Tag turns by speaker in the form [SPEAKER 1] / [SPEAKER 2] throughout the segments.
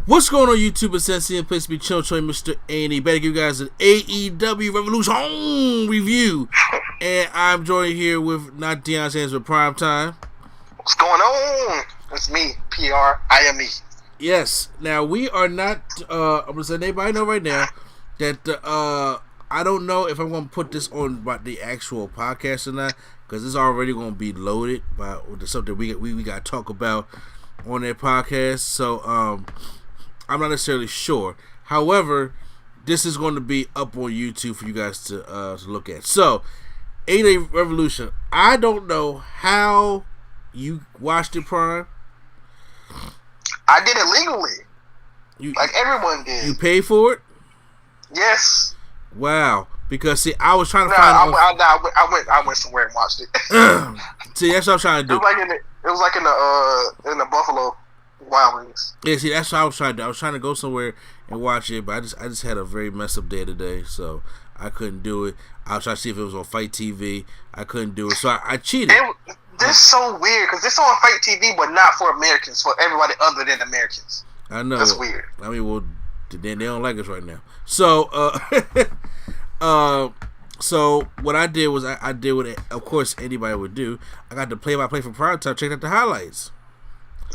[SPEAKER 1] What's going on YouTube? It's Sensei and place to be chill, Mr. A&E. Better give you guys an AEW Revolution review. And I'm joined here with not Deion Sanders with Prime Time.
[SPEAKER 2] What's going on? It's me, PR, IME.
[SPEAKER 1] Yes. Now we are not I'm gonna let everybody know right now that I don't know if I'm gonna put this on the actual podcast or not, because it's already gonna be loaded by something we gotta talk about on that podcast. So I'm not necessarily sure. However, this is going to be up on YouTube for you guys to look at. So, AEW Revolution. I don't know how you watched it, Prime.
[SPEAKER 2] I did it legally, like everyone did.
[SPEAKER 1] You paid for it?
[SPEAKER 2] Yes.
[SPEAKER 1] Wow. Because see, I was trying to
[SPEAKER 2] find. I went somewhere and watched it.
[SPEAKER 1] See, that's what I'm trying to do.
[SPEAKER 2] It was like in the Buffalo Wild Wings.
[SPEAKER 1] Yeah, see, that's what I was trying to do. I was trying to go somewhere and watch it, but I just had a very messed up day today, so I couldn't do it. I was trying to see if it was on Fight TV. I couldn't do it, so I cheated.
[SPEAKER 2] This is so weird because this is on Fight TV, but not for Americans, for everybody other than Americans.
[SPEAKER 1] I know.
[SPEAKER 2] That's weird.
[SPEAKER 1] I mean, well, they don't like us right now. So, so what I did was I did what, of course, anybody would do. I got the play-by-play for Prime Time, checked out the highlights.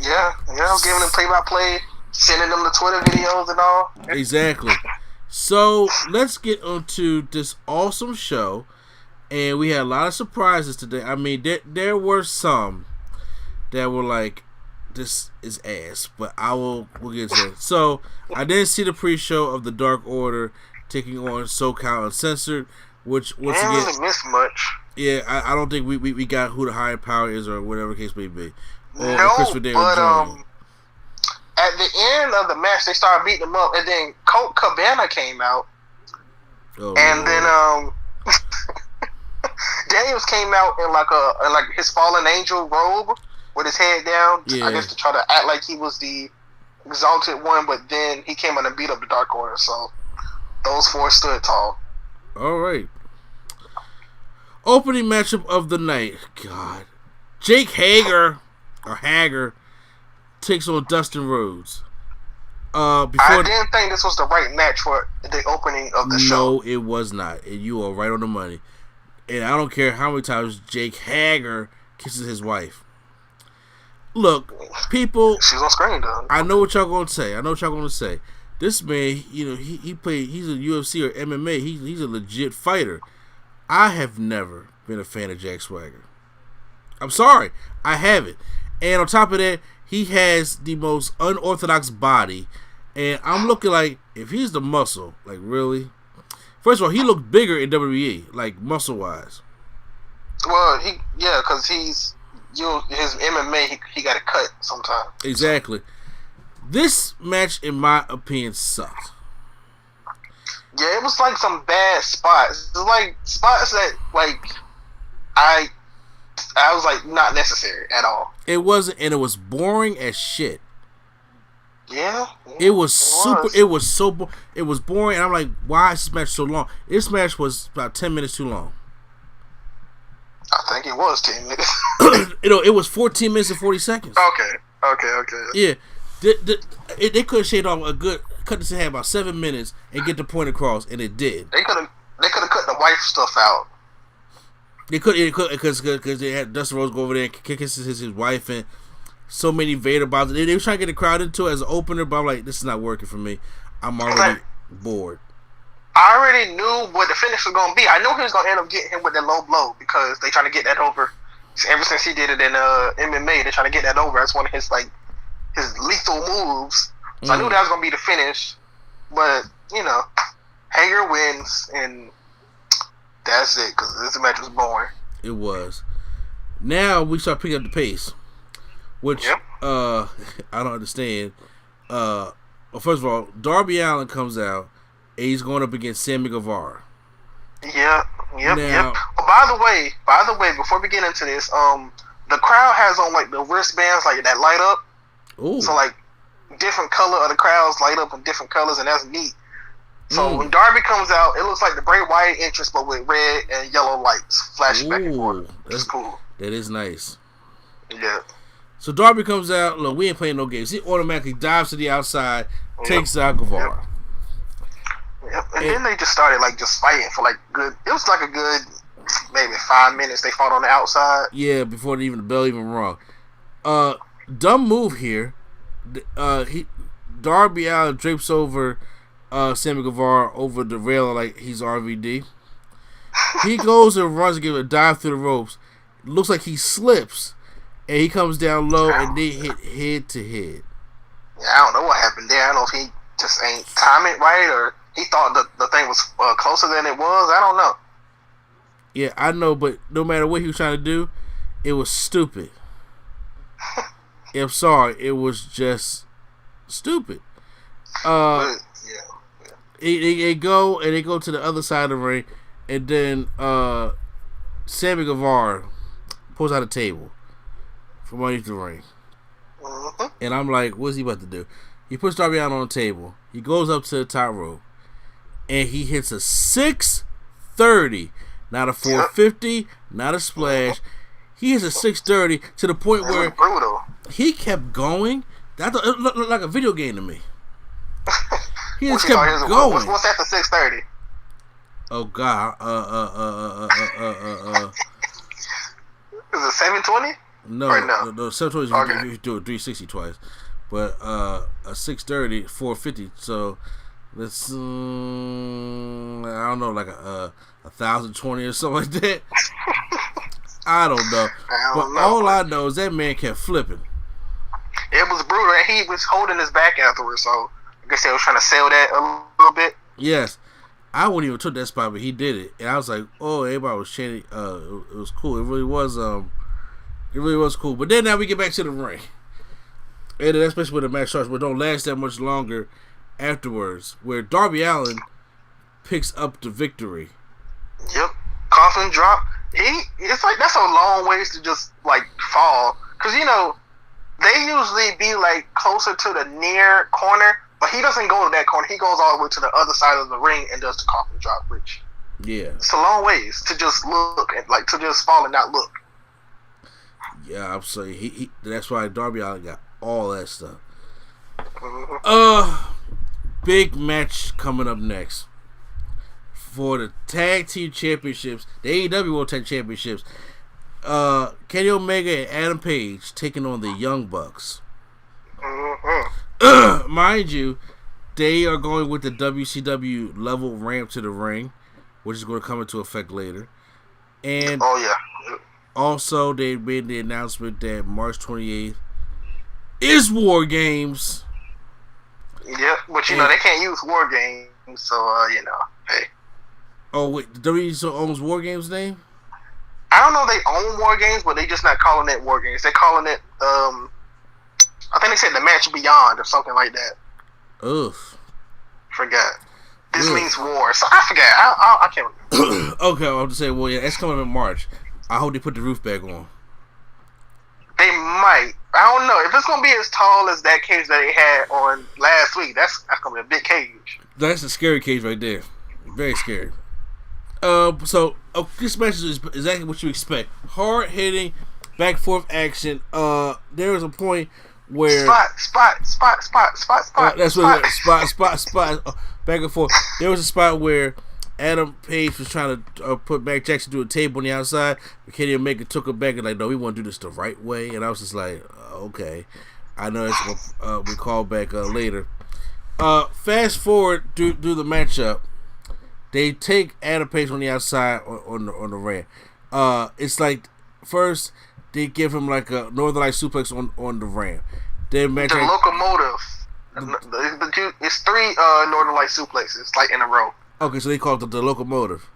[SPEAKER 2] Yeah, I was giving them play-by-play, sending them the Twitter videos and all.
[SPEAKER 1] Exactly. So let's get onto this awesome show, and we had a lot of surprises today. I mean, there were some that were like, this is ass, but we'll get to it. So I didn't see the pre-show of the Dark Order taking on SoCal Uncensored, which once again,
[SPEAKER 2] didn't really miss much.
[SPEAKER 1] Yeah, I don't think we got who the higher power is or whatever the case may be.
[SPEAKER 2] No, but at the end of the match, they started beating him up, and then Colt Cabana came out, and then Daniels came out in like his fallen angel robe with his head down. Yeah. I guess to try to act like he was the exalted one, but then he came out and beat up the Dark Order. So those four stood tall.
[SPEAKER 1] All right. Opening matchup of the night. God, Jake Hager takes on Dustin Rhodes. I
[SPEAKER 2] didn't think this was the right match for the opening of the show.
[SPEAKER 1] No, it was not. And you are right on the money. And I don't care how many times Jake Hager kisses his wife. Look, people.
[SPEAKER 2] She's on screen, though.
[SPEAKER 1] I know what y'all gonna say. This man, he's a UFC or MMA. He's a legit fighter. I have never been a fan of Jack Swagger. I'm sorry, I haven't. And on top of that, he has the most unorthodox body. And I'm looking like, if he's the muscle, like really? First of all, he looked bigger in WWE, like muscle-wise.
[SPEAKER 2] Well, because his MMA, he got a cut sometimes.
[SPEAKER 1] Exactly. This match, in my opinion, sucked.
[SPEAKER 2] Yeah, it was like some bad spots. It was like spots that, like, I was like, not necessary at all.
[SPEAKER 1] It wasn't, and it was boring as shit.
[SPEAKER 2] Yeah.
[SPEAKER 1] It was boring, and I'm like, why is this match so long? This match was about 10 minutes too long.
[SPEAKER 2] I think it was 10 minutes.
[SPEAKER 1] It was 14 minutes and 40 seconds.
[SPEAKER 2] Okay.
[SPEAKER 1] Yeah. They could have shaved off cut this in half about 7 minutes and get the point across, and it did.
[SPEAKER 2] They could have cut the wife stuff out.
[SPEAKER 1] They could because they had Dustin Rhodes go over there and kick his wife, and so many Vader bombs. They were trying to get the crowd into it as an opener, but I'm like, this is not working for me. I'm already bored.
[SPEAKER 2] I already knew what the finish was going to be. I knew he was going to end up getting him with that low blow because they trying to get that over. Ever since he did it in MMA, they're trying to get that over. That's one of his lethal moves. So I knew that was going to be the finish. But, Hager wins, and that's it, because this match was boring.
[SPEAKER 1] It was. Now we start picking up the pace, which I don't understand. Well, first of all, Darby Allin comes out, and he's going up against Sammy Guevara.
[SPEAKER 2] Yep. Oh, by the way, before we get into this, the crowd has on like the wristbands like that light up.
[SPEAKER 1] Ooh.
[SPEAKER 2] So like different color of the crowds light up in different colors, and that's neat. So when Darby comes out, it looks like the Bray Wyatt entrance, but with red and yellow lights flashing back and forth. That's cool.
[SPEAKER 1] That is nice.
[SPEAKER 2] Yeah.
[SPEAKER 1] So Darby comes out. Look, we ain't playing no games. He automatically dives to the outside, takes out Guevara.
[SPEAKER 2] Yep. And then they just started just fighting for good. It was a good maybe 5 minutes. They fought on the outside.
[SPEAKER 1] Yeah, before the bell even rung. Dumb move here. Darby Allin drapes over Sammy Guevara over the rail like he's RVD. He goes and runs and gives a dive through the ropes. Looks like he slips, and he comes down low, and they hit head to head.
[SPEAKER 2] Yeah, I don't know what happened there. I don't know if he just ain't time it right, or he thought the thing was closer than it was. I don't know.
[SPEAKER 1] Yeah, I know, but no matter what he was trying to do, it was stupid. I'm sorry, it was just stupid. They go to the other side of the ring, and then Sammy Guevara pulls out a table from underneath the ring.
[SPEAKER 2] Mm-hmm.
[SPEAKER 1] And I'm like, what's he about to do? He puts Darby out on the table. He goes up to the top rope, and he hits a 630, not a 450, not a splash. He hits a 630 to the point where he kept going. That looked like a video game to me. He just kept going.
[SPEAKER 2] What's after 630?
[SPEAKER 1] Oh God.
[SPEAKER 2] Is it 720?
[SPEAKER 1] No, 720 is you do a 360 twice, but a 630, 450. So let's I don't know, like a 1020 or something like that. I don't know. All I know is that man kept flipping.
[SPEAKER 2] It was brutal, and he was holding his back afterwards. So I guess they was trying to sell that a little bit.
[SPEAKER 1] Yes. I wouldn't even took that spot, but he did it, and I was like, "Oh, everybody was chanting." It was cool. It really was. It really was cool. But then now we get back to the ring, and especially when the match starts, but don't last that much longer afterwards, where Darby Allin picks up the victory.
[SPEAKER 2] Yep, coffin drop. It's like that's a long ways to just fall, because they usually be closer to the near corner. But he doesn't go to that corner. He goes all the way to the other side of the ring and does the coffin drop, which it's a long ways to just look and to just fall and not look.
[SPEAKER 1] Yeah, I'm saying he that's why Darby Allin got all that stuff.
[SPEAKER 2] Mm-hmm.
[SPEAKER 1] Big match coming up next for the tag team championships, the AEW World Tag Championships. Kenny Omega and Adam Page taking on the Young Bucks.
[SPEAKER 2] Mm-hmm.
[SPEAKER 1] Mind you, they are going with the WCW level ramp to the ring, which is going to come into effect later. And also they made the announcement that March 28th is War Games.
[SPEAKER 2] Yep, but they can't use War Games, so hey.
[SPEAKER 1] Oh wait, the WCW owns War Games name?
[SPEAKER 2] I don't know if they own War Games, but they just not calling it War Games. They're calling it I think they said the match beyond or something like that.
[SPEAKER 1] Ugh.
[SPEAKER 2] Forgot. This means war. So I forgot. I can't remember.
[SPEAKER 1] Okay, I'll just say, well, yeah, it's coming in March. I hope they put the roof back on.
[SPEAKER 2] They might. I don't know. If it's going to be as tall as that cage that they had on last week, that's going to be a big cage.
[SPEAKER 1] That's a scary cage right there. Very scary. So this match is exactly what you expect. Hard-hitting, back-forth action. There was a point where
[SPEAKER 2] spot.
[SPEAKER 1] That's what spot. Back and forth. There was a spot where Adam Page was trying to put Mac Jackson to a table on the outside. Kenny Omega took it back and no, we want to do this the right way. And I was just like, okay, I know it's gonna be called back later. Fast forward through the matchup, they take Adam Page on the outside on the ramp. It's like first. They give him a Northern Light suplex on the ramp. Then
[SPEAKER 2] the locomotive. It's 3 Northern Light suplexes in a row.
[SPEAKER 1] Okay, so they call it the locomotive.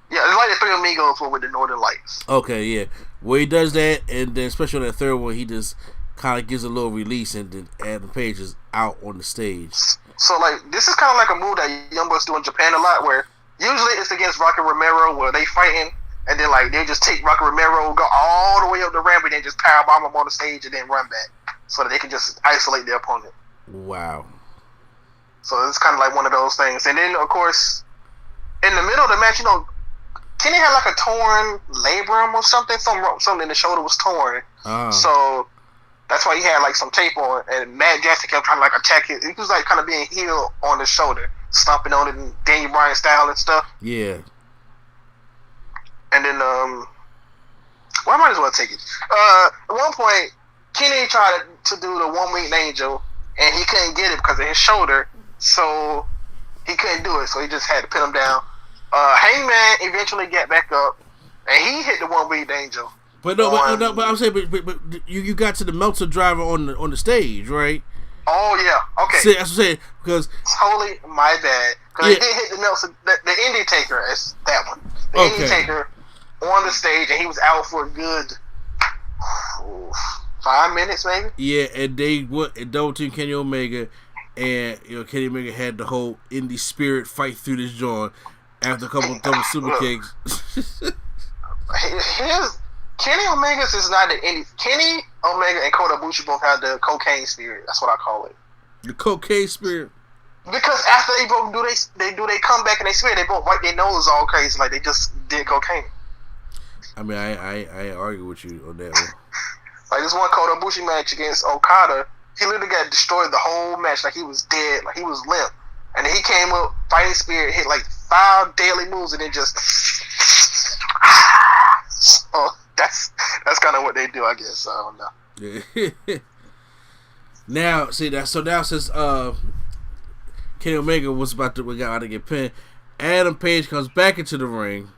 [SPEAKER 2] Yeah, it's like the 3 Amigos with the Northern Lights.
[SPEAKER 1] Okay, yeah. Well, he does that, and then especially on that third one, he just kind of gives a little release, and then Adam Page is out on the stage.
[SPEAKER 2] So this is kind of like a move that Young Bucks do in Japan a lot, where usually it's against Rocky Romero, where they fighting. And then they just take Rocky Romero, go all the way up the ramp, and then just powerbomb him on the stage, and then run back, so that they can just isolate their opponent.
[SPEAKER 1] Wow.
[SPEAKER 2] So it's kind of like one of those things. And then of course, in the middle of the match, Kenny had a torn labrum or something. Something in the shoulder was torn. So That's why he had like some tape on, and Matt Jackson kept trying to like attack it. He was like kind of being heel on his shoulder, stomping on it in Daniel Bryan style and stuff.
[SPEAKER 1] Yeah.
[SPEAKER 2] And then well, I might as well take it. At one point, Kenny tried to do the 1 Winged Angel, and he couldn't get it because of his shoulder, so he couldn't do it. So he just had to pin him down. Hangman eventually got back up, and he hit the 1 Winged Angel.
[SPEAKER 1] But I'm saying, but you got to the Meltzer driver on the stage, right?
[SPEAKER 2] Oh yeah, okay.
[SPEAKER 1] See, that's what I'm saying, because
[SPEAKER 2] totally my bad. Because he did hit the Meltzer, the Indie Taker, as that one. The Indie Taker on the stage, and he was out for a good 5 minutes, maybe.
[SPEAKER 1] Yeah, and they double team Kenny Omega, and Kenny Omega had the whole Indie Spirit fight through this joint after a couple of double super kicks.
[SPEAKER 2] Kenny Omega's is not the Indie. Kenny Omega and Kota Ibushi both have the cocaine spirit. That's what I call it.
[SPEAKER 1] The cocaine spirit.
[SPEAKER 2] Because after they both do they come back and they swear, they both wipe their nose all crazy like they just did cocaine.
[SPEAKER 1] I mean, I argue with you on that one.
[SPEAKER 2] Like this one Kota Ibushi match against Okada, he literally got destroyed the whole match, like he was dead, like he was limp. And then he came up, fighting spirit, hit like 5 daily moves, and then just so that's kind of what they do, I guess. I don't know.
[SPEAKER 1] Yeah. Now, see that. So now, since Kenny Omega was about to get pinned, Adam Page comes back into the ring,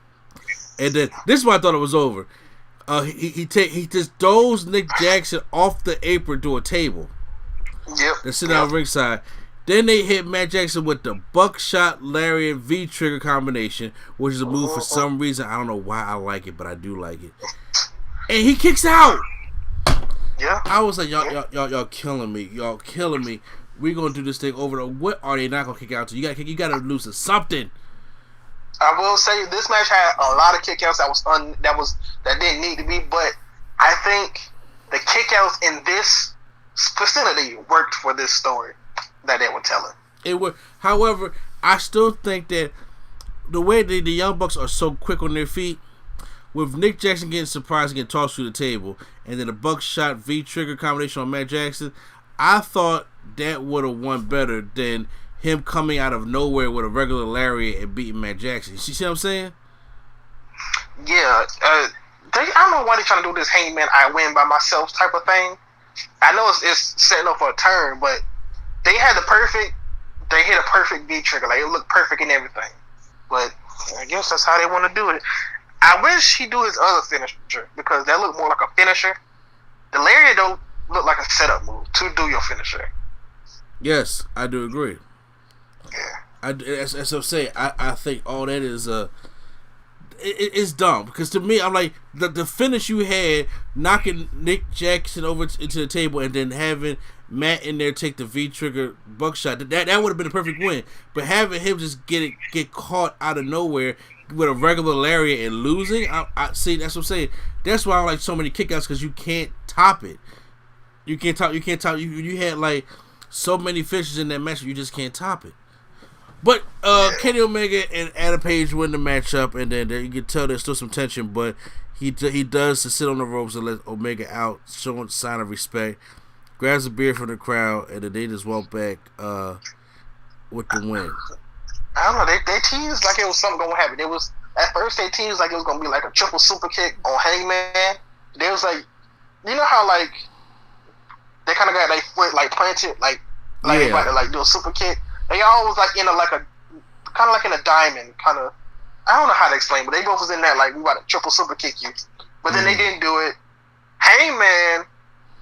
[SPEAKER 1] and then this is why I thought it was over. He just doles Nick Jackson off the apron to a table.
[SPEAKER 2] Yep.
[SPEAKER 1] They're sitting out ringside. Then they hit Matt Jackson with the buckshot lariat V-trigger combination, which is a move for some reason. I don't know why I like it, but I do like it. And he kicks out.
[SPEAKER 2] Yeah.
[SPEAKER 1] I was like, y'all killing me. Y'all killing me. We're gonna do this thing over. What are they not gonna kick out to? You gotta lose to something.
[SPEAKER 2] I will say this match had a lot of kickouts that didn't need to be, but I think the kickouts in this vicinity worked for this story that they were telling.
[SPEAKER 1] It would. However, I still think that the way the Young Bucks are so quick on their feet, with Nick Jackson getting surprised and getting tossed through the table, and then a buckshot V-trigger combination on Matt Jackson, I thought that would have won better than him coming out of nowhere with a regular lariat and beating Matt Jackson. You see what I'm saying?
[SPEAKER 2] Yeah. I don't know why they're trying to do this Hangman I win by myself type of thing. I know it's setting up for a turn, but they hit a perfect V-trigger. Like, it looked perfect and everything. But I guess that's how they want to do it. I wish he'd do his other finisher, because that looked more like a finisher. The lariat don't look like a setup move to do your finisher.
[SPEAKER 1] Yes, I do agree.
[SPEAKER 2] Yeah.
[SPEAKER 1] As I'm saying, I think all that is it's dumb, because to me, I'm like, the finish you had, knocking Nick Jackson over into the table and then having Matt in there take the V-trigger buckshot, that would have been a perfect win. But having him just get caught out of nowhere with a regular lariat and losing, I see, that's what I'm saying. That's why I like so many kickouts, because you can't top it. You can't top. You had like so many finishes in that match, you just can't top it. But Kenny Omega and Adam Page win the matchup, and then you can tell there's still some tension, but he does to sit on the ropes and let Omega out, showing a sign of respect. Grabs a beer from the crowd, and then they just walk back with the win.
[SPEAKER 2] I don't know. They teased like it was something gonna happen. It was at first they teased like it was gonna be like a triple super kick on Hangman. They was like, you know how like they kind of got their foot like planted, like they about to like do a super kick. They all was like in a kind of like in a diamond kind of. I don't know how to explain, but they both was in that like we about to triple super kick you, but then they didn't do it. Hangman,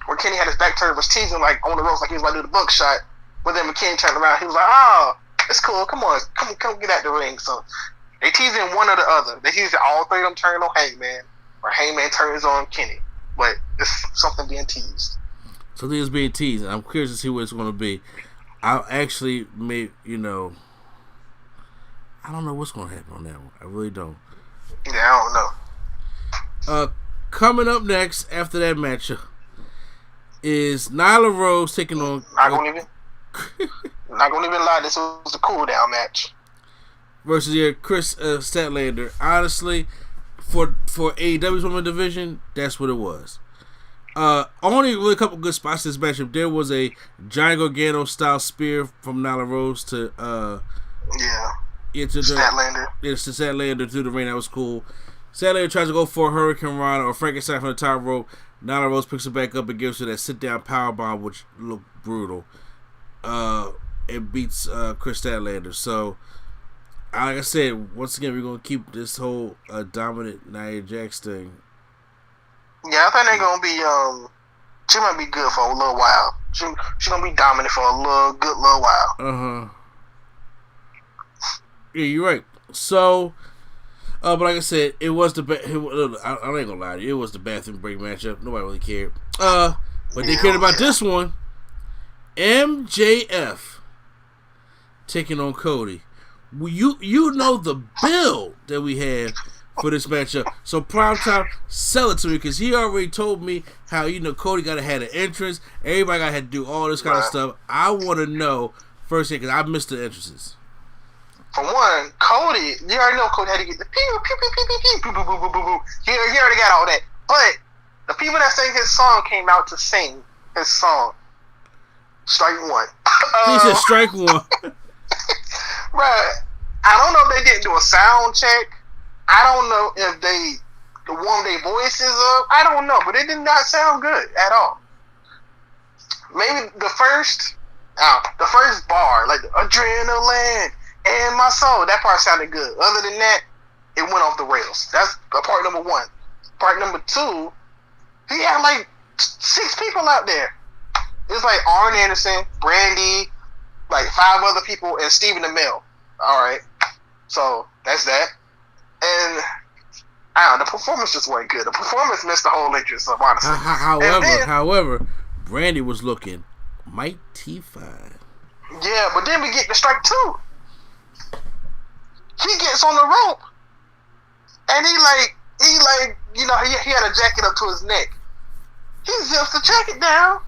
[SPEAKER 2] when Kenny had his back turned, was teasing like on the ropes like he was about to do the buckshot. But then when Kenny turned around, he was like, "Oh, it's cool. Come on, come get out the ring." So they teasing one or the other. They teasing all three of them turning on Hangman, or Hangman turns on Kenny. But it's something being teased.
[SPEAKER 1] Something is being teased. I'm curious to see what it's going to be. I'll actually I don't know what's going to happen on that one. I really don't.
[SPEAKER 2] Yeah, I don't know.
[SPEAKER 1] Coming up next after that matchup is Nyla Rose taking on.
[SPEAKER 2] Not gonna even lie. This was a cool down match
[SPEAKER 1] versus Chris Statlander. Honestly, for AEW's women's division, that's what it was. Only really a couple good spots in this matchup. There was a Johnny Gargano style spear from Nyla Rose to
[SPEAKER 2] Statlander.
[SPEAKER 1] It's to Statlander through the ring. That was cool. Statlander tries to go for a Hurricane Rana or Frankenstein from the top rope. Nyla Rose picks it back up and gives her that sit down powerbomb, which looked brutal. It beats Chris Statlander. So, like I said, once again, we're gonna keep this whole dominant Nia Jax thing.
[SPEAKER 2] Yeah, I think they're gonna be. She might be good for a little while. She gonna be dominant for a good little while.
[SPEAKER 1] Yeah, you're right. So, but like I said, it was the I ain't gonna lie to you, it was the bathroom break matchup. Nobody really cared. But they cared about this one. MJF taking on Cody. You know the build that we had for this matchup. So prime time, sell it to me because he already told me how Cody gotta have an entrance. Everybody gotta have to do all this kind of stuff. I want to know firsthand because I missed the entrances.
[SPEAKER 2] For one, Cody, you already know Cody had to get the pew pew pew pew pew pew pew pew pew pew pew. He already got all that. But the people that sang his song came out to sing his song. Strike one.
[SPEAKER 1] He said strike one.
[SPEAKER 2] Bruh, I don't know if they didn't do a sound check. I don't know if they warmed their voices up. I don't know, but it did not sound good at all. Maybe the first bar, like the adrenaline and my soul, that part sounded good. Other than that, it went off the rails. That's part number one. Part number two, he had like 6 people out there. It was like Arn Anderson, Brandy, like 5 other people, and Stephen Amell. Alright. So, that's that. And, I don't know, the performance just wasn't good. The performance missed the whole interest, honestly.
[SPEAKER 1] However, Brandy was looking mighty fine.
[SPEAKER 2] Yeah, but then we get to strike 2. He gets on the rope, and he had a jacket up to his neck. He zips the jacket down,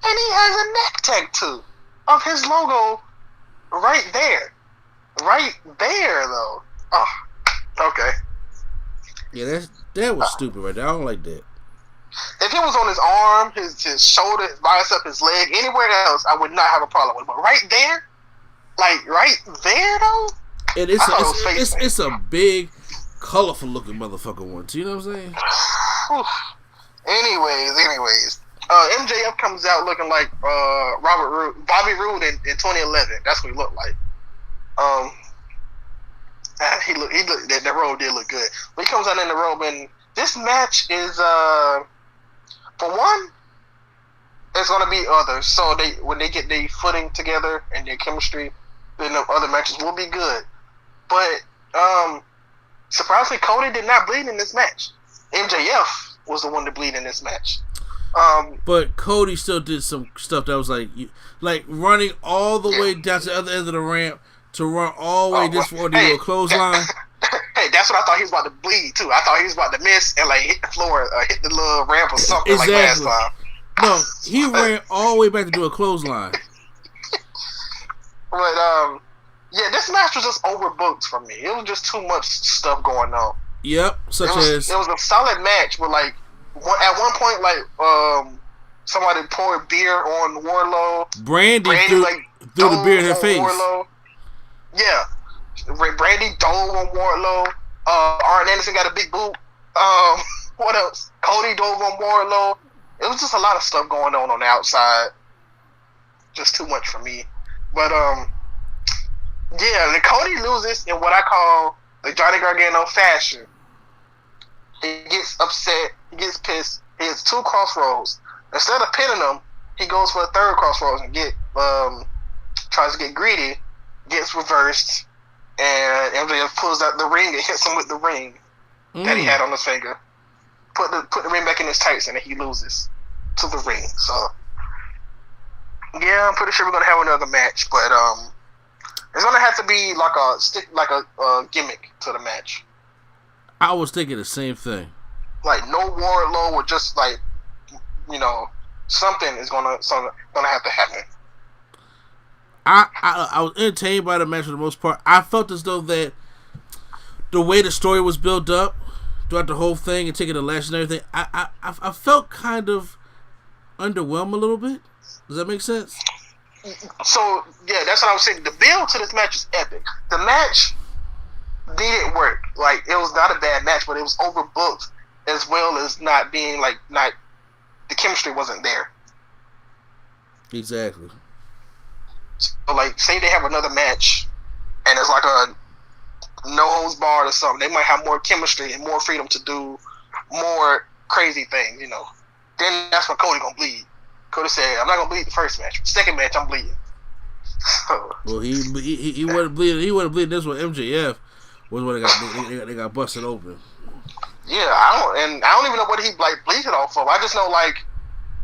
[SPEAKER 2] and he has a neck tattoo of his logo right there. Right there, though. Oh, okay.
[SPEAKER 1] Yeah, that was stupid right there. I don't like that.
[SPEAKER 2] If it was on his arm, his shoulder, his bicep, his leg, anywhere else, I would not have a problem with it. But right there, though,
[SPEAKER 1] and it's a big, colorful looking motherfucker one too. You know what I'm saying?
[SPEAKER 2] Anyways, MJF comes out looking like Bobby Roode in 2011. That's what he looked like. He looked. That robe did look good. But he comes out in the robe, and this match is for one, it's gonna be others. So when they get their footing together and their chemistry, then the other matches will be good. But surprisingly, Cody did not bleed in this match. MJF was the one to bleed in this match.
[SPEAKER 1] But Cody still did some stuff that was like running all the way down to the other end of the ramp to run all the way this far to do a clothesline.
[SPEAKER 2] Hey, that's what I thought he was about to bleed too. I thought he was about to miss and hit the floor, hit the little ramp or something like last time.
[SPEAKER 1] No, he ran all the way back to do a clothesline.
[SPEAKER 2] But yeah, this match was just overbooked for me. It was just too much stuff going on.
[SPEAKER 1] Yep, it was
[SPEAKER 2] a solid match, but at one point, somebody poured beer on Wardlow.
[SPEAKER 1] Brandy threw the beer in her face.
[SPEAKER 2] Wardlow. Yeah, Brandy dove on Wardlow. Arn Anderson got a big boot. What else? Cody dove on Wardlow. It was just a lot of stuff going on the outside. Just too much for me. But yeah, Cody loses in what I call the Johnny Gargano fashion. He gets upset. He gets pissed. He has 2 crossroads. Instead of pinning him, he goes for a 3rd crossroads and tries to get greedy. Gets reversed, and MJF pulls out the ring and hits him with the ring that he had on his finger. Put the ring back in his tights, and then he loses to the ring. So yeah, I'm pretty sure we're gonna have another match, but it's gonna have to be like a gimmick to the match.
[SPEAKER 1] I was thinking the same thing.
[SPEAKER 2] Like no Wardlow, or just something is gonna have to happen.
[SPEAKER 1] I was entertained by the match for the most part. I felt as though that the way the story was built up throughout the whole thing and taking the lash and everything, I felt kind of underwhelmed a little bit. Does that make sense?
[SPEAKER 2] So yeah, that's what I was saying. The build to this match is epic. The match didn't work. Like, it was not a bad match, but it was overbooked, as well as not being not the chemistry wasn't there.
[SPEAKER 1] Exactly.
[SPEAKER 2] So, like, say they have another match, and it's like a no holds barred or something. They might have more chemistry and more freedom to do more crazy things. Then that's when Cody gonna bleed. Cody said, "I'm not gonna bleed the first match. Second match, I'm bleeding."
[SPEAKER 1] Well, he wasn't bleeding. He wasn't bleeding this one. MJF was when they got busted open.
[SPEAKER 2] Yeah, I don't even know what he bleeding off of. I just know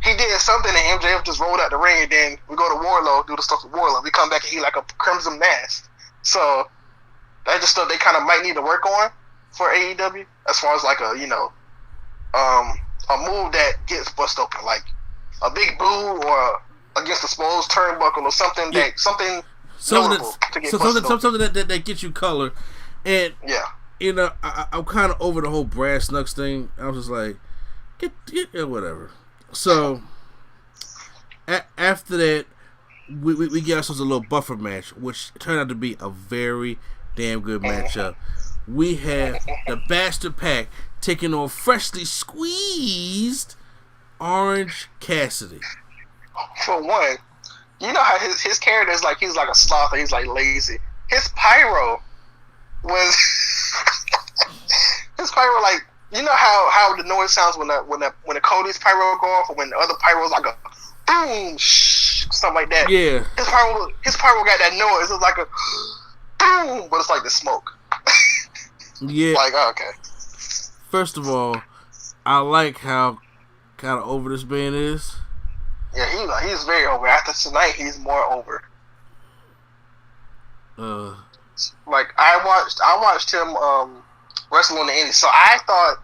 [SPEAKER 2] he did something and MJF just rolled out the ring, and then we go to Warlow, do the stuff with Warlow. We come back and he like a crimson mask. So that's just stuff they kind of might need to work on for AEW, as far as a move that gets bust open, like a big boo or against the Sпол's turnbuckle or something something notable to get busted open.
[SPEAKER 1] Something that gets you color. And
[SPEAKER 2] yeah,
[SPEAKER 1] I'm kind of over the whole brass knucks thing. I was just like, get whatever. So after that, we get ourselves a little buffer match, which turned out to be a very damn good matchup. We have the Bastard Pack taking on freshly squeezed Orange Cassidy.
[SPEAKER 2] For one, you know how his character is he's like a sloth, he's lazy. His pyro was his pyro, you know how the noise sounds when the Cody's pyro go off, or when the other pyro's like a boom, something like that.
[SPEAKER 1] Yeah.
[SPEAKER 2] His pyro got that noise. It's like a boom, but it's like the smoke.
[SPEAKER 1] Yeah.
[SPEAKER 2] Okay.
[SPEAKER 1] First of all, I like how kind of over this man is.
[SPEAKER 2] Yeah, he's very over. After tonight, he's more over. I watched him wrestle on the Indies, so I thought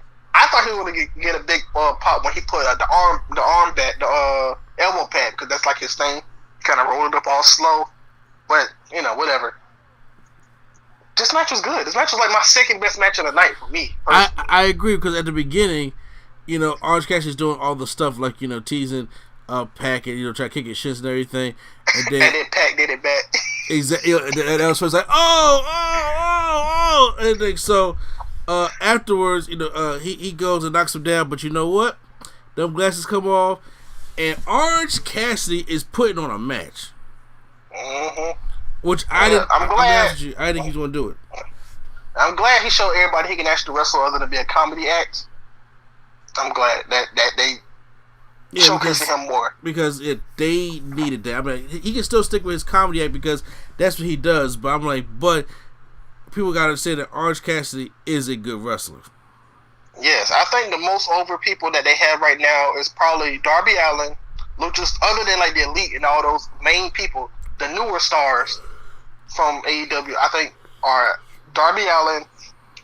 [SPEAKER 2] he was gonna get a big pop when he put the arm back, the elbow pad, because that's like his thing. Kind of rolled it up all slow, but whatever. This match was good. This match was like my second best match of the night for me.
[SPEAKER 1] I agree, because at the beginning, Orange Cassidy's doing all the stuff like teasing Pac and try to kick his shins and everything, and then
[SPEAKER 2] Pac did it back.
[SPEAKER 1] Exactly, and that was like and then so afterwards, he goes and knocks him down, but you know what? Them glasses come off, and Orange Cassidy is putting on a match.
[SPEAKER 2] Mm-hmm.
[SPEAKER 1] Which I didn't.
[SPEAKER 2] I'm glad.
[SPEAKER 1] I didn't think he's gonna do it.
[SPEAKER 2] I'm glad he showed everybody he can actually wrestle other than be a comedy act. I'm glad that they showcasing him more,
[SPEAKER 1] because they needed that. I mean, he can still stick with his comedy act because that's what he does. But I'm like, people gotta say that Orange Cassidy is a good wrestler.
[SPEAKER 2] Yes, I think the most over people that they have right now is probably Darby Allin, Luchas, other than the Elite and all those main people. The newer stars from AEW, I think, are Darby Allin,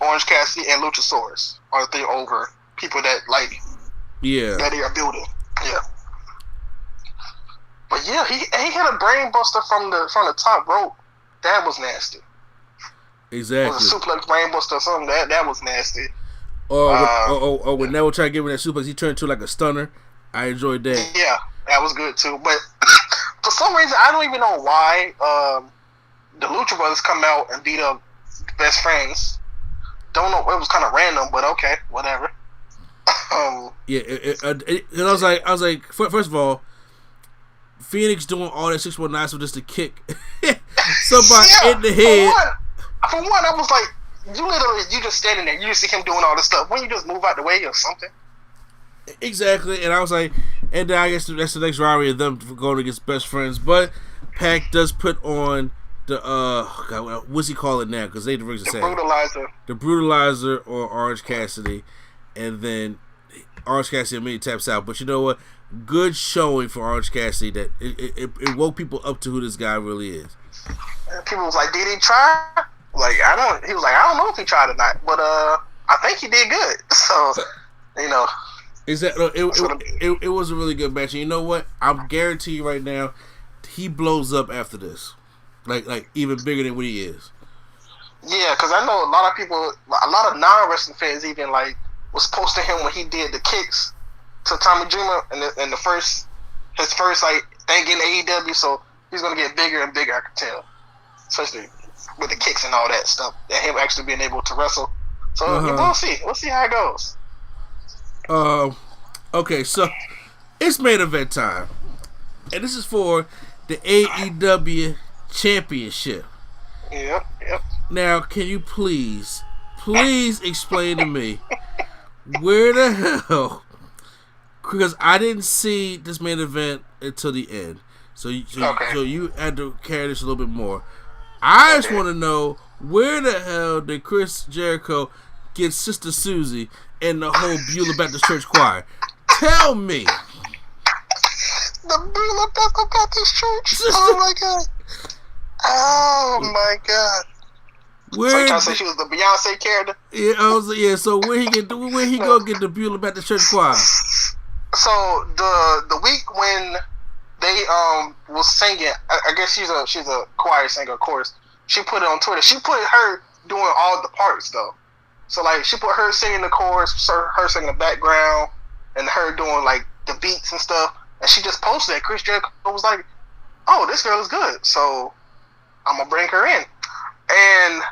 [SPEAKER 2] Orange Cassidy, and Luchasaurus are the over people that that they are building. Yeah, but yeah, he hit a brain buster from the top rope. That was nasty.
[SPEAKER 1] Exactly.
[SPEAKER 2] It was a suplex brain buster or something. That was nasty.
[SPEAKER 1] Or when Neville tried to give him that suplex, he turned to like a stunner. I enjoyed that.
[SPEAKER 2] Yeah, that was good too. But for some reason, I don't even know why the Lucha Brothers come out and beat up Best Friends. Don't know. It was kind of random, but okay, whatever.
[SPEAKER 1] Yeah, and I was like, first of all, Phoenix doing all that 619 so just to kick somebody in the head.
[SPEAKER 2] For one, I was like, you just standing there, you just see him doing all this stuff. When you just move out the way or something.
[SPEAKER 1] Exactly, and I was like, and then I guess that's the next rivalry of them going against Best Friends. But Pac does put on the what's he call it now? Because they the
[SPEAKER 2] Brutalizer.
[SPEAKER 1] The Brutalizer or Orange Cassidy, and then Orange Cassidy immediately taps out. But you know what? Good showing for Orange Cassidy that it woke people up to who this guy really is.
[SPEAKER 2] And people was like, did he try? He was like, I don't know if he tried or not, but I think he did good. So,
[SPEAKER 1] Exactly. It was a really good match. And you know what? I'm guarantee you right now, he blows up after this, like even bigger than what he is.
[SPEAKER 2] Yeah, because I know a lot of people, a lot of non-wrestling fans even was posting him when he did the kicks to Tommy Dreamer in his first like thing in AEW. So he's gonna get bigger and bigger. I can tell, especially with the kicks and all that stuff, and him actually being able to wrestle. So we'll see. We'll see how it goes.
[SPEAKER 1] Okay, so it's main event time, and this is for the AEW Championship.
[SPEAKER 2] Yep.
[SPEAKER 1] Now, can you please explain to me where the hell? Because I didn't see this main event until the end, so you had to carry this a little bit more. I just want to know where the hell did Chris Jericho get Sister Susie and the whole Beulah Baptist Church choir? Tell me.
[SPEAKER 2] The Beulah Baptist Church. Oh my god. Oh my god.
[SPEAKER 1] Where,
[SPEAKER 2] so you trying to say she was the Beyonce character?
[SPEAKER 1] Yeah, So where he go get the Beulah Baptist Church choir?
[SPEAKER 2] So the week when they was singing, I guess she's a choir singer, of course. She put it on Twitter. She put her doing all the parts though. So like she put her singing the chorus, her singing the background, and her doing like the beats and stuff. And she just posted it. Chris Jericho was like, "Oh, this girl is good, so I'm gonna bring her in." And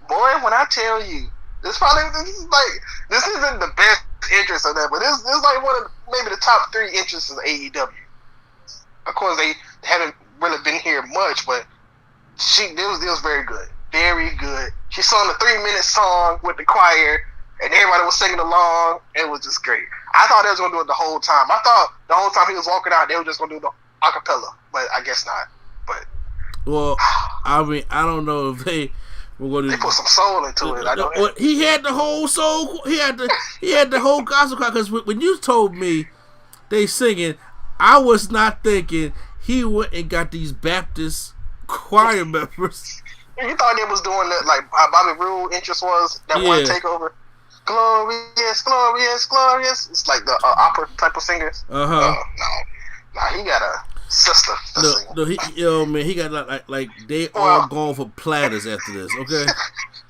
[SPEAKER 2] boy, when I tell you, this isn't the best interest of that, but this is like one of maybe the top 3 interests of AEW. Of course, they haven't really been here much, but it was very good, very good. She sung the 3-minute song with the choir, and everybody was singing along. It was just great. I thought they was gonna do it the whole time. I thought the whole time he was walking out, they were just gonna do the acapella, but I guess not. But
[SPEAKER 1] well, I mean, I don't know if they were going to.
[SPEAKER 2] They put some soul into it. I know that.
[SPEAKER 1] He had the whole soul. He had the whole gospel choir. Because when you told me they singing, I was not thinking he went and got these Baptist choir members.
[SPEAKER 2] You thought they was doing that like how Bobby Roode interest was that one takeover. Glorious, glorious, glorious. It's like the opera type of singers. No, he got a sister.
[SPEAKER 1] No, he got like they all going for platters after this. Okay.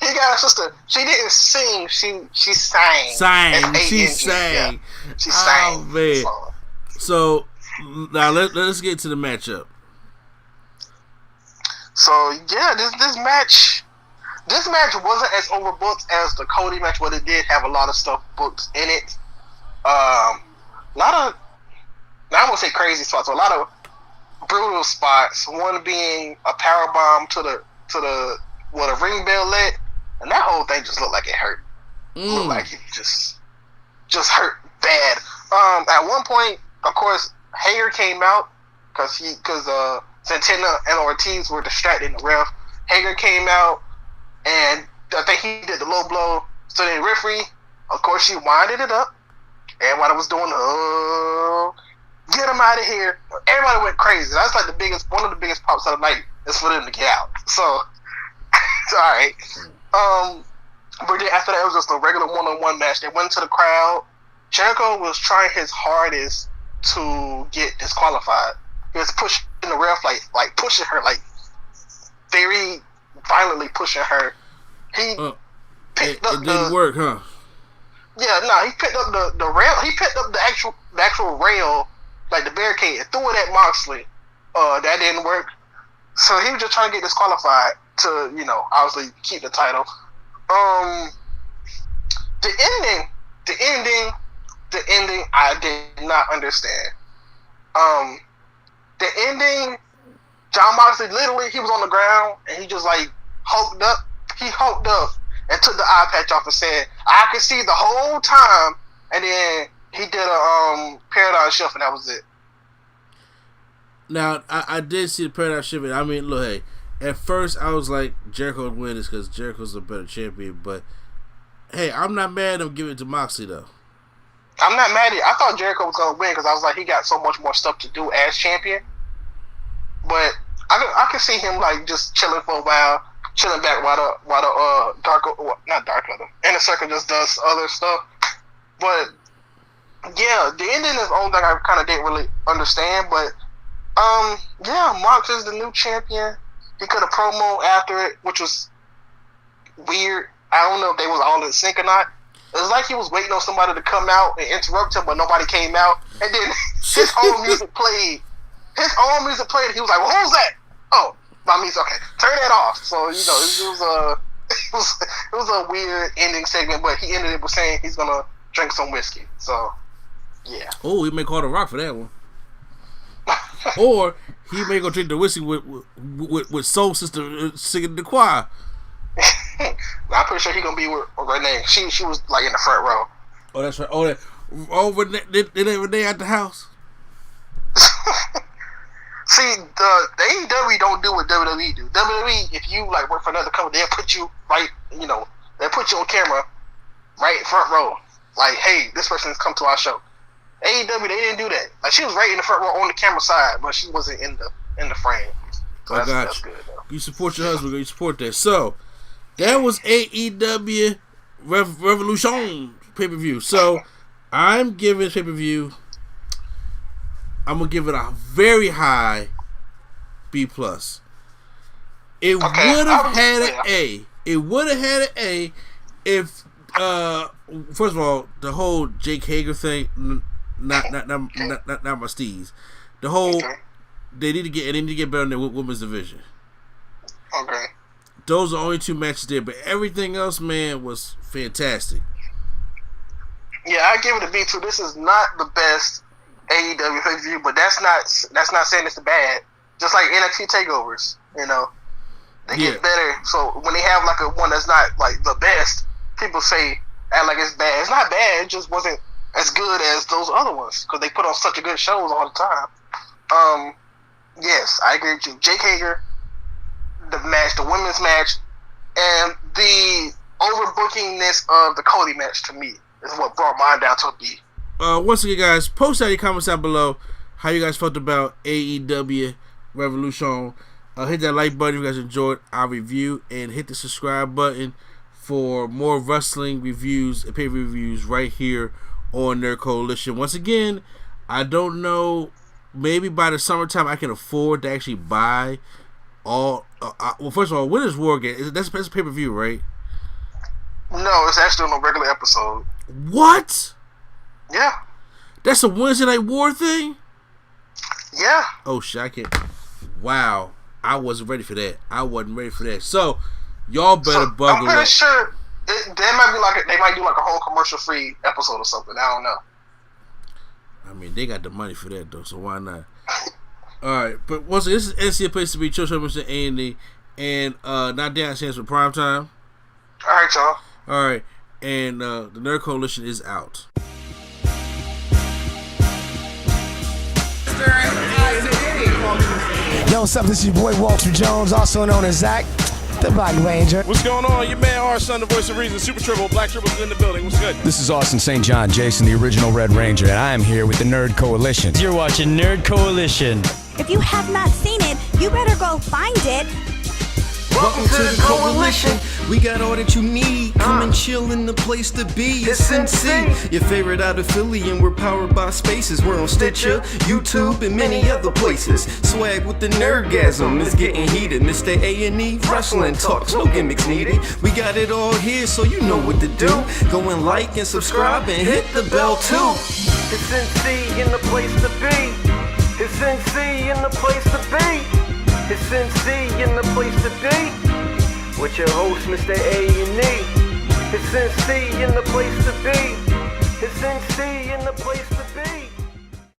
[SPEAKER 2] He got a sister. She didn't sing. She sang.
[SPEAKER 1] She sang.
[SPEAKER 2] Yeah. She sang.
[SPEAKER 1] Oh man. So now let's get to the matchup.
[SPEAKER 2] So yeah, this match wasn't as overbooked as the Cody match, but it did have a lot of stuff booked in it. A lot of, I won't say crazy spots, but a lot of brutal spots. One being a power bomb to the what a ring bell lit, and that whole thing just looked like it hurt. Looked like it just hurt bad. At one point, of course, Hager came out because Santana and Ortiz were distracting the ref. Hager came out, and I think he did the low blow. So the referee, of course, she winded it up. Everybody was doing get him out of here. Everybody went crazy. That's like one of the biggest pops of the night is for them to get out. So it's all right. But then after that, it was just a regular one-on-one match. They went to the crowd. Jericho was trying his hardest to get disqualified. He was pushing the ref, like pushing her, like very violently pushing her. He picked up
[SPEAKER 1] it didn't work, huh?
[SPEAKER 2] Yeah, no, he picked up the rail. He picked up the actual rail, like the barricade, and threw it at Moxley. That didn't work. So he was just trying to get disqualified to, obviously keep the title. The ending, I did not understand. The ending, John Moxley literally, he was on the ground and he just like hulked up. He hulked up and took the eye patch off and said, "I could see the whole time." And then he did a paradigm shift, and that was it.
[SPEAKER 1] Now I did see the paradigm shift. I mean, look, hey, at first I was like Jericho would win this because Jericho's a better champion, but hey, I'm not mad at him giving it to Moxley though.
[SPEAKER 2] I'm not mad at it. I thought Jericho was gonna win because I was like, he got so much more stuff to do as champion. But I can see him like just chilling for a while, chilling back while the Inner Circle just does other stuff. But yeah, the ending is the only thing I kind of didn't really understand. But yeah, Mox is the new champion. He cut a promo after it, which was weird. I don't know if they was all in sync or not. It was like he was waiting on somebody to come out and interrupt him, but nobody came out. And then his own music played. He was like, "Well, who's that?" "Oh, my music. Okay, turn that off." So it was a weird ending segment, but he ended it with saying he's gonna drink some whiskey. So yeah.
[SPEAKER 1] Oh, he may call The Rock for that one. Or he may go drink the whiskey with Soul Sister singing the choir.
[SPEAKER 2] I'm pretty sure he's gonna be with Renee. She was like in the front row.
[SPEAKER 1] Oh, that's right. They Renee at the house.
[SPEAKER 2] See, the AEW don't do what WWE do. WWE, if you like work for another company, they'll put you right. They'll put you on camera, right front row. Like, hey, this person's come to our show. AEW, they didn't do that. Like, she was right in the front row on the camera side, but she wasn't in the frame. So that's good though.
[SPEAKER 1] You support your husband, you support that. So that was AEW Revolution pay-per-view. So I'm giving this pay-per-view, I'm gonna give it a very high B+. It would have had an A. It would have had an A if first of all, the whole Jake Hager thing, not my steez. The whole they need to get better in the women's division.
[SPEAKER 2] Okay.
[SPEAKER 1] Those are only 2 matches there, but everything else, man, was fantastic.
[SPEAKER 2] Yeah, I give it a B too. This is not the best AEW pay-per-view, but that's not saying it's bad. Just like NXT takeovers, they get better. So when they have like a one that's not like the best, people act like it's bad. It's not bad. It just wasn't as good as those other ones because they put on such a good shows all the time. Yes, I agree with you. Jake Hager, the women's match, and the overbookingness of the Cody match to me is what brought mine down to a B.
[SPEAKER 1] Once again, guys, post out your comments down below how you guys felt about AEW Revolution. Hit that like button if you guys enjoyed our review, and hit the subscribe button for more wrestling reviews and pay-per-view reviews right here on Nerd Coalition. Once again, I don't know, maybe by the summertime I can afford to actually buy all. Well, first of all, when is War Game? That's a pay-per-view, right?
[SPEAKER 2] No, it's actually on a regular episode.
[SPEAKER 1] What?
[SPEAKER 2] Yeah. That's
[SPEAKER 1] a Wednesday Night War thing?
[SPEAKER 2] Yeah.
[SPEAKER 1] Oh, shit, I can't. Wow. I wasn't ready for that. So, y'all better buckle up.
[SPEAKER 2] I'm pretty sure they might do like a whole commercial-free episode or something. I don't know.
[SPEAKER 1] I mean, they got the money for that, though, so why not? Alright, but once again, this is NCA Place to Be, Chill Mr. A&E, and Not Down Chance for Prime Time.
[SPEAKER 2] Alright, y'all.
[SPEAKER 1] Alright, and the Nerd Coalition is out.
[SPEAKER 3] Yo, what's up? This is your boy Walter Jones, also known as Zach, the Black Ranger.
[SPEAKER 4] What's going on? Your man R-Son, the voice of reason, Super Triple, Black Triple's in the building. What's good?
[SPEAKER 3] This is Austin St. John, Jason, the original Red Ranger, and I am here with the Nerd Coalition.
[SPEAKER 5] You're watching Nerd Coalition.
[SPEAKER 6] If you have not seen it, you better go find it.
[SPEAKER 7] Welcome to the Coalition. We got all that you need. Come and chill in the place to be. It's NC, your favorite out of Philly, and we're powered by Spaces. We're on Stitcher, YouTube, and many other places. Swag with the nerdgasm is getting heated. Mr. A&E Wrestling Talks, no gimmicks needed. We got it all here, so you know what to do. Go and like and subscribe and hit the bell too. It's NC in the place to be. It's NC in the place to be. It's NC in the place to be, with your host, Mr. A&E. It's NC in the place to be. It's NC in the place to be.